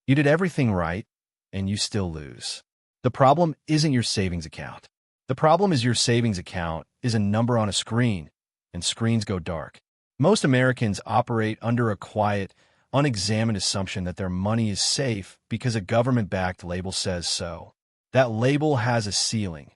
You did everything right, and you still lose. The problem isn't your savings account. The problem is your savings account is a number on a screen, and screens go dark. Most Americans operate under a quiet, unexamined assumption that their money is safe because a government-backed label says so. That label has a ceiling,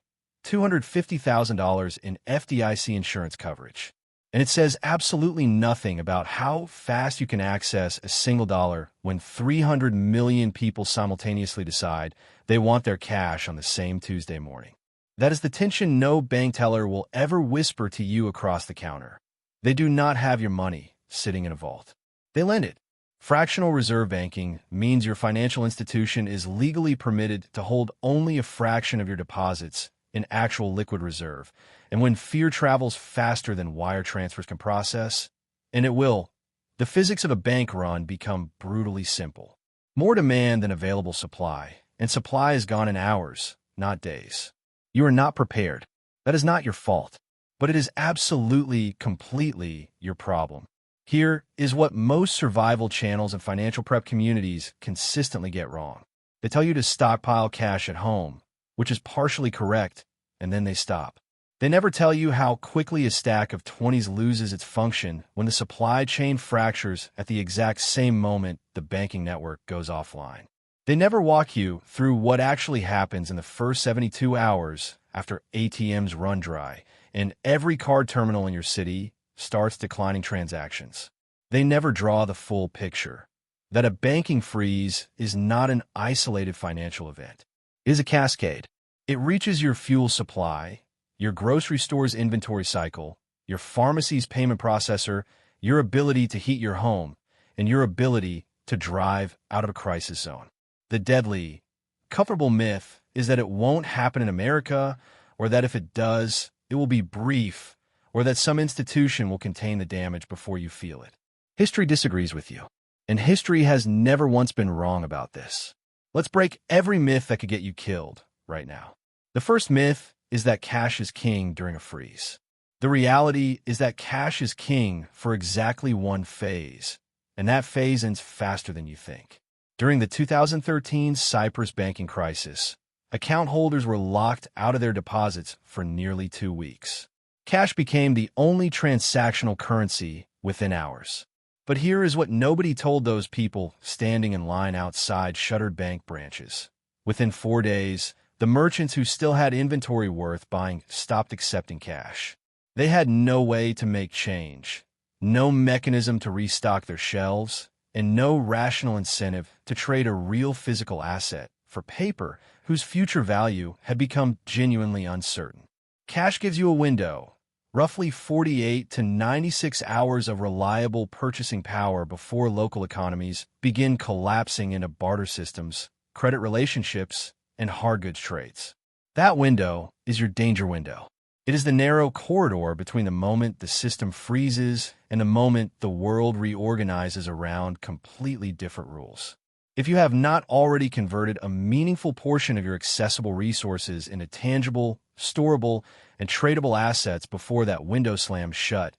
$250,000 in FDIC insurance coverage. And it says absolutely nothing about how fast you can access a single dollar when 300 million people simultaneously decide they want their cash on the same Tuesday morning. That is the tension no bank teller will ever whisper to you across the counter. They do not have your money sitting in a vault. They lend it. Fractional reserve banking means your financial institution is legally permitted to hold only a fraction of your deposits in actual liquid reserve. And when fear travels faster than wire transfers can process, and it will, the physics of a bank run become brutally simple. More demand than available supply, and supply is gone in hours, not days. You are not prepared. That is not your fault, but it is absolutely, completely your problem. Here is what most survival channels and financial prep communities consistently get wrong. They tell you to stockpile cash at home, which is partially correct, and then they stop. They never tell you how quickly a stack of 20s loses its function when the supply chain fractures at the exact same moment the banking network goes offline. They never walk you through what actually happens in the first 72 hours after ATMs run dry and every card terminal in your city starts declining transactions. They never draw the full picture, that a banking freeze is not an isolated financial event. It is a cascade. It reaches your fuel supply, your grocery store's inventory cycle, your pharmacy's payment processor, your ability to heat your home, and your ability to drive out of a crisis zone. The deadly, comfortable myth is that it won't happen in America, or that if it does, it will be brief, or that some institution will contain the damage before you feel it. History disagrees with you, and history has never once been wrong about this. Let's break every myth that could get you killed right now. The first myth is that cash is king during a freeze. The reality is that cash is king for exactly one phase, and that phase ends faster than you think. During the 2013 Cyprus banking crisis, account holders were locked out of their deposits for nearly 2 weeks. Cash became the only transactional currency within hours. But here is what nobody told those people standing in line outside shuttered bank branches. Within 4 days, the merchants who still had inventory worth buying stopped accepting cash. They had no way to make change, no mechanism to restock their shelves, and no rational incentive to trade a real physical asset for paper whose future value had become genuinely uncertain. Cash gives you a window, roughly 48 to 96 hours of reliable purchasing power before local economies begin collapsing into barter systems, credit relationships, and hard goods trades. That window is your danger window. It is the narrow corridor between the moment the system freezes and the moment the world reorganizes around completely different rules. If you have not already converted a meaningful portion of your accessible resources into tangible, storable, and tradable assets before that window slams shut,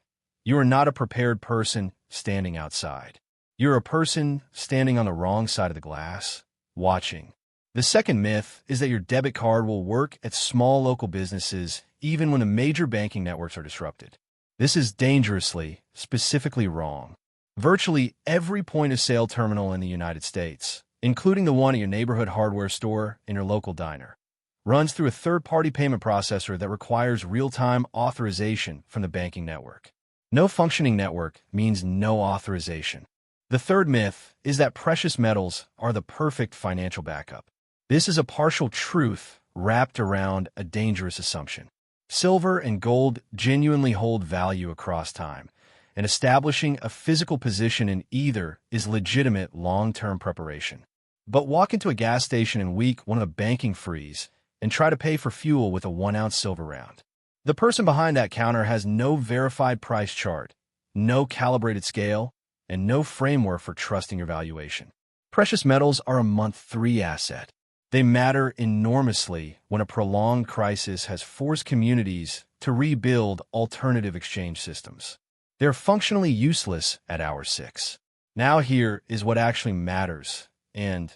you are not a prepared person standing outside. You're a person standing on the wrong side of the glass, watching. The second myth is that your debit card will work at small local businesses even when the major banking networks are disrupted. This is dangerously, specifically wrong. Virtually every point-of-sale terminal in the United States, including the one at your neighborhood hardware store and your local diner, runs through a third-party payment processor that requires real-time authorization from the banking network. No functioning network means no authorization. The third myth is that precious metals are the perfect financial backup. This is a partial truth wrapped around a dangerous assumption. Silver and gold genuinely hold value across time, and establishing a physical position in either is legitimate long-term preparation. But walk into a gas station in week one of a banking freeze and try to pay for fuel with a 1-ounce silver round. The person behind that counter has no verified price chart, no calibrated scale, and no framework for trusting your valuation. Precious metals are a month 3 asset. They matter enormously when a prolonged crisis has forced communities to rebuild alternative exchange systems. They're functionally useless at hour 6. Now here is what actually matters, and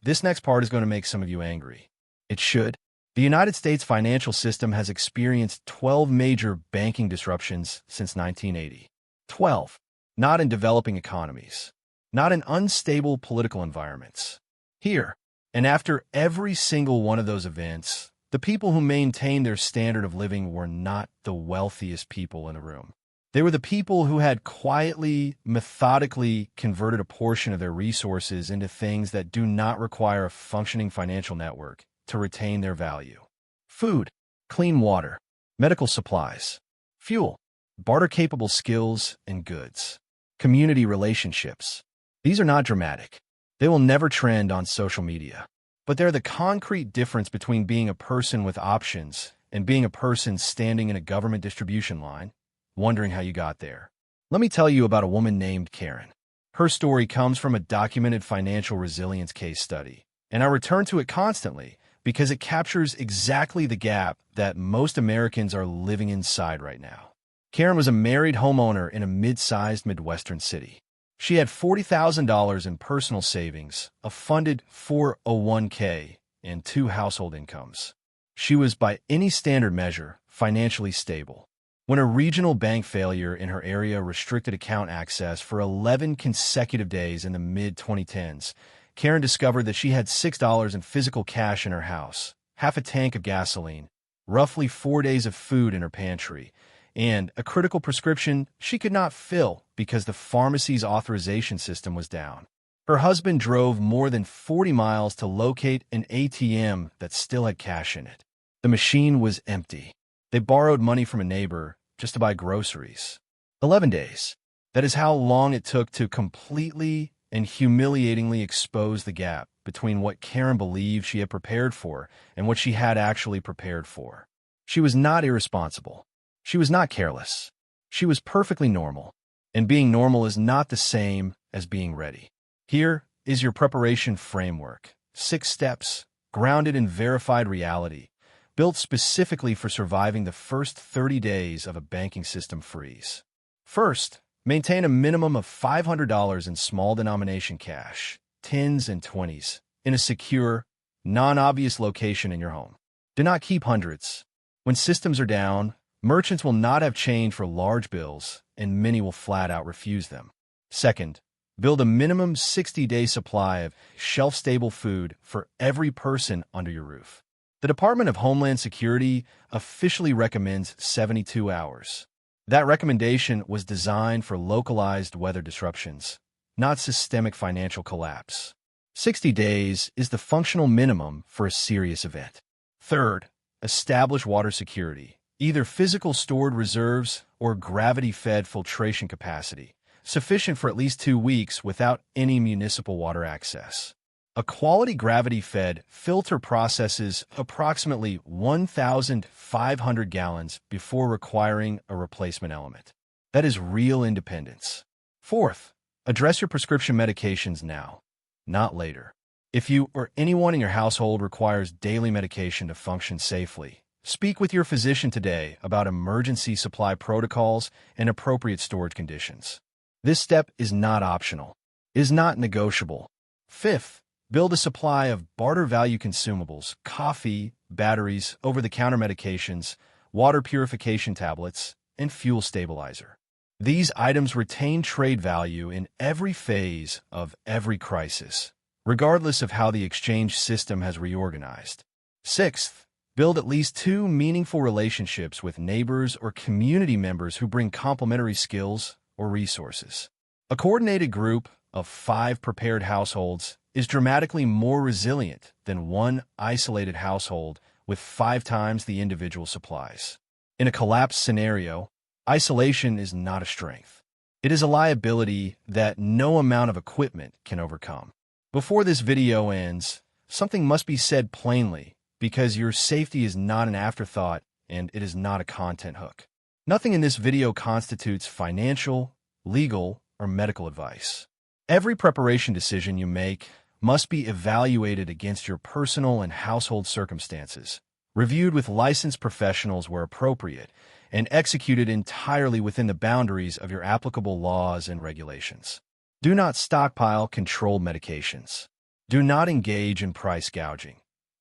This next part is going to make some of you angry. It should. The United States financial system has experienced 12 major banking disruptions since 1980. 12. Not in developing economies. Not in unstable political environments. Here, and after every single one of those events, the people who maintained their standard of living were not the wealthiest people in the room. They were the people who had quietly, methodically converted a portion of their resources into things that do not require a functioning financial network to retain their value. Food, clean water, medical supplies, fuel, barter-capable skills and goods, community relationships. These are not dramatic. They will never trend on social media. But they're the concrete difference between being a person with options and being a person standing in a government distribution line, wondering how you got there. Let me tell you about a woman named Karen. Her story comes from a documented financial resilience case study, and I return to it constantly because it captures exactly the gap that most Americans are living inside right now. Karen was a married homeowner in a mid-sized Midwestern city. She had $40,000 in personal savings, a funded 401k, and 2 household incomes. She was, by any standard measure, financially stable. When a regional bank failure in her area restricted account access for 11 consecutive days in the mid-2010s, Karen discovered that she had $6 in physical cash in her house, half a tank of gasoline, roughly 4 days of food in her pantry, and a critical prescription she could not fill because the pharmacy's authorization system was down. Her husband drove more than 40 miles to locate an ATM that still had cash in it. The machine was empty. They borrowed money from a neighbor just to buy groceries. 11 days. That is how long it took to completely and humiliatingly expose the gap between what Karen believed she had prepared for and what she had actually prepared for. She was not irresponsible. She was not careless. She was perfectly normal. And being normal is not the same as being ready. Here is your preparation framework. 6 steps, grounded in verified reality, built specifically for surviving the first 30 days of a banking system freeze. First, maintain a minimum of $500 in small-denomination cash, 10s and 20s, in a secure, non-obvious location in your home. Do not keep hundreds. When systems are down, merchants will not have change for large bills, and many will flat-out refuse them. Second, build a minimum 60-day supply of shelf-stable food for every person under your roof. The Department of Homeland Security officially recommends 72 hours. That recommendation was designed for localized weather disruptions, not systemic financial collapse. 60 days is the functional minimum for a serious event. Third, establish water security, either physical stored reserves or gravity-fed filtration capacity, sufficient for at least 2 weeks without any municipal water access. A quality gravity-fed filter processes approximately 1,500 gallons before requiring a replacement element. That is real independence. Fourth, address your prescription medications now, not later. If you or anyone in your household requires daily medication to function safely, speak with your physician today about emergency supply protocols and appropriate storage conditions. This step is not optional, is not negotiable. Fifth, build a supply of barter-value consumables, coffee, batteries, over-the-counter medications, water purification tablets, and fuel stabilizer. These items retain trade value in every phase of every crisis, regardless of how the exchange system has reorganized. Sixth, build at least 2 meaningful relationships with neighbors or community members who bring complementary skills or resources. A coordinated group of 5 prepared households is dramatically more resilient than one isolated household with 5 times the individual supplies. In a collapse scenario, isolation is not a strength. It is a liability that no amount of equipment can overcome. Before this video ends, something must be said plainly because your safety is not an afterthought and it is not a content hook. Nothing in this video constitutes financial, legal, or medical advice. Every preparation decision you make must be evaluated against your personal and household circumstances, reviewed with licensed professionals where appropriate, and executed entirely within the boundaries of your applicable laws and regulations. Do not stockpile controlled medications. Do not engage in price gouging.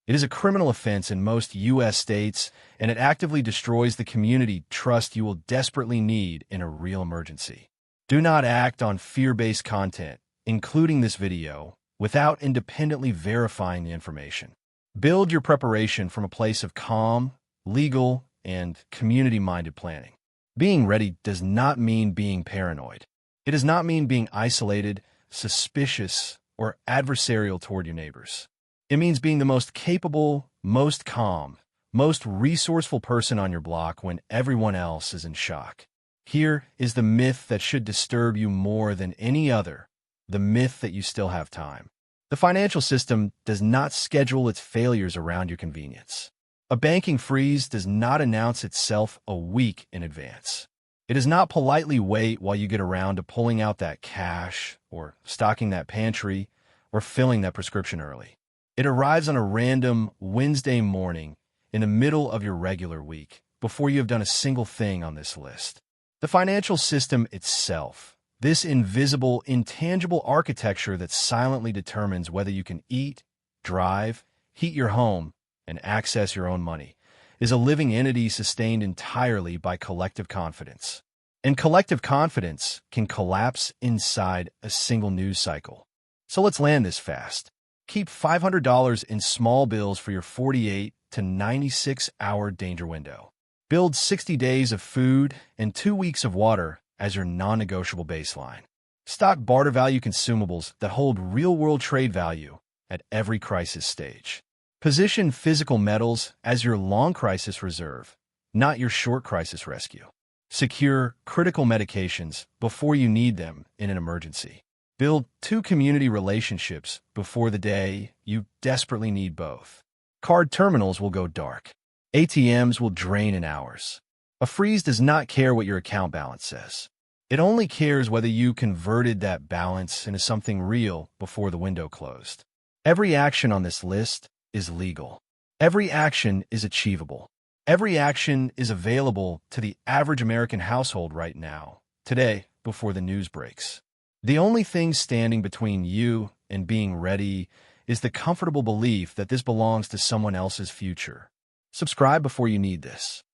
It is a criminal offense in most U.S. states, and it actively destroys the community trust you will desperately need in a real emergency. Do not act on fear-based content, including this video, without independently verifying the information. Build your preparation from a place of calm, legal, and community-minded planning. Being ready does not mean being paranoid. It does not mean being isolated, suspicious, or adversarial toward your neighbors. It means being the most capable, most calm, most resourceful person on your block when everyone else is in shock. Here is the myth that should disturb you more than any other, the myth that you still have time. The financial system does not schedule its failures around your convenience. A banking freeze does not announce itself a week in advance. It does not politely wait while you get around to pulling out that cash, or stocking that pantry, or filling that prescription early. It arrives on a random Wednesday morning in the middle of your regular week, before you have done a single thing on this list. The financial system itself, this invisible, intangible architecture that silently determines whether you can eat, drive, heat your home, and access your own money, is a living entity sustained entirely by collective confidence. And collective confidence can collapse inside a single news cycle. So let's land this fast. Keep $500 in small bills for your 48 to 96-hour danger window. Build 60 days of food and 2 weeks of water as your non-negotiable baseline. Stock barter value consumables that hold real-world trade value at every crisis stage. Position physical metals as your long crisis reserve, not your short crisis rescue. Secure critical medications before you need them in an emergency. Build 2 community relationships before the day you desperately need both. Card terminals will go dark. ATMs will drain in hours. A freeze does not care what your account balance says. It only cares whether you converted that balance into something real before the window closed. Every action on this list is legal. Every action is achievable. Every action is available to the average American household right now, today, before the news breaks. The only thing standing between you and being ready is the comfortable belief that this belongs to someone else's future. Subscribe before you need this.